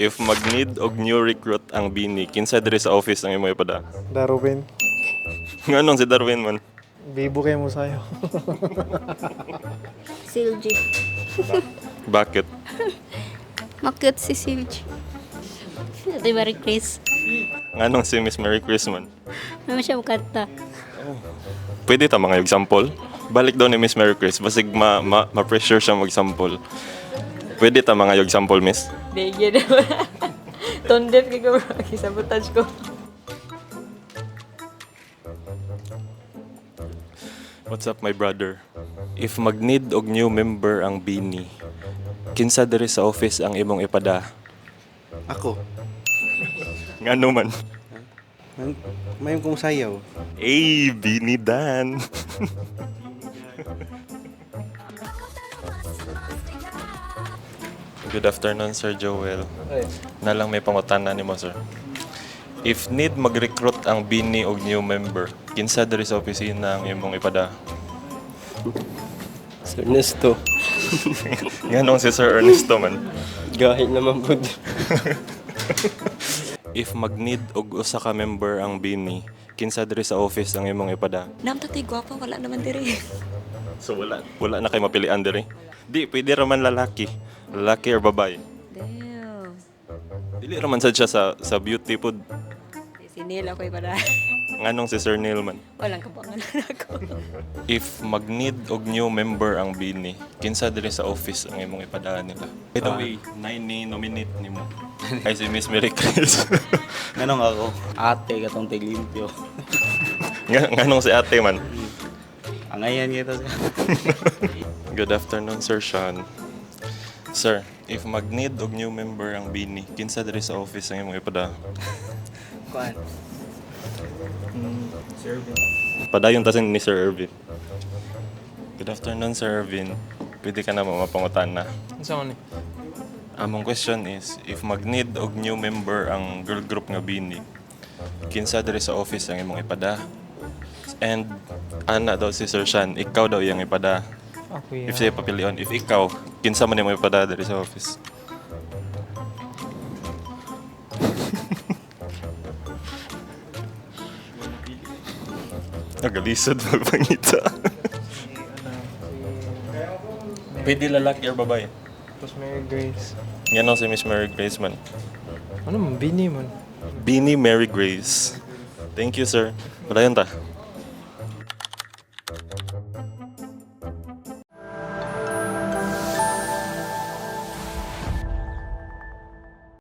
If mag-need og new recruit ang Bini, kinsa diri sa office ang imo ipada? Darwin, Nganong si Darwin man? bibo kayo mo sa'yo. Silji. Bakit? Makit si Silji. Ate Marie Chris. Nganong si Miss Merry Christmas? Naman siya makanta. Pwede ta mga example? Balik daw ni Miss Merry Chris, basig ma-pressure siya mag-sample. Pwede ta mga example, Miss? Bigyan naman. Tondep ka ko, sabotage ko. What's up, my brother? If mag-need og new member ang Bini, kinsa diri sa office ang imong ipada? Ako. Ngano man? May kong sayaw. Hey, Bini Dan! Good afternoon, Sir Joel. Nalang may pangutana ni mo, sir. If need mag-recruit ang Bini og new member, kinsa diri sa opisina ang imong ipada? Sir Ernesto, Nganong si Sir Ernesto man? gahit naman po. If mag-need og usa ka member ang Bini, kinsa diri sa office ang imong ipada? Namtatay gwapa, wala naman diri. So wala na kay mapilian diri. Di pwede ra man lalaki. Lalaki or babae. Damn. Dili ra man sad siya sa beauty pod. Si Neil ako ipada. Nganong si Sir Neil man? Walang kapangalan ako. If mag-need og new member ang Bini, kinsa diri sa office ang imong ipadaan nila? By the way, nominate nimo. Ay si Miss Mary Chris. Ganong ako? Ate, katong tiglimpyo. Nganong si ate man? Angayan kita siya. Good afternoon, Sir Sean. Sir, if mag-need og new member ang Bini, kinsa diri sa office ang imong ipada? Kuan. Padayon tasin ni Sir Ervin. Good afternoon, Sir Ervin. Pwede ka na mapangutan na. Saan ni? Among question is, if mag-need og new member ang girl group nga Bini, kinsa diri sa office ang imong ipada? And ana daw si Sir Sean, ikaw daw iyang ipada. Ako yan. If siya papilion, if ikaw, kinsa man imong ipada diri sa office? Nagalisod magpangita. Pwede lalaki or babae? Tapos Mary Grace. Yan si Miss Mary Grace man. Ano man, Bini man. Bini Mary Grace. Thank you, sir. Padayon ta.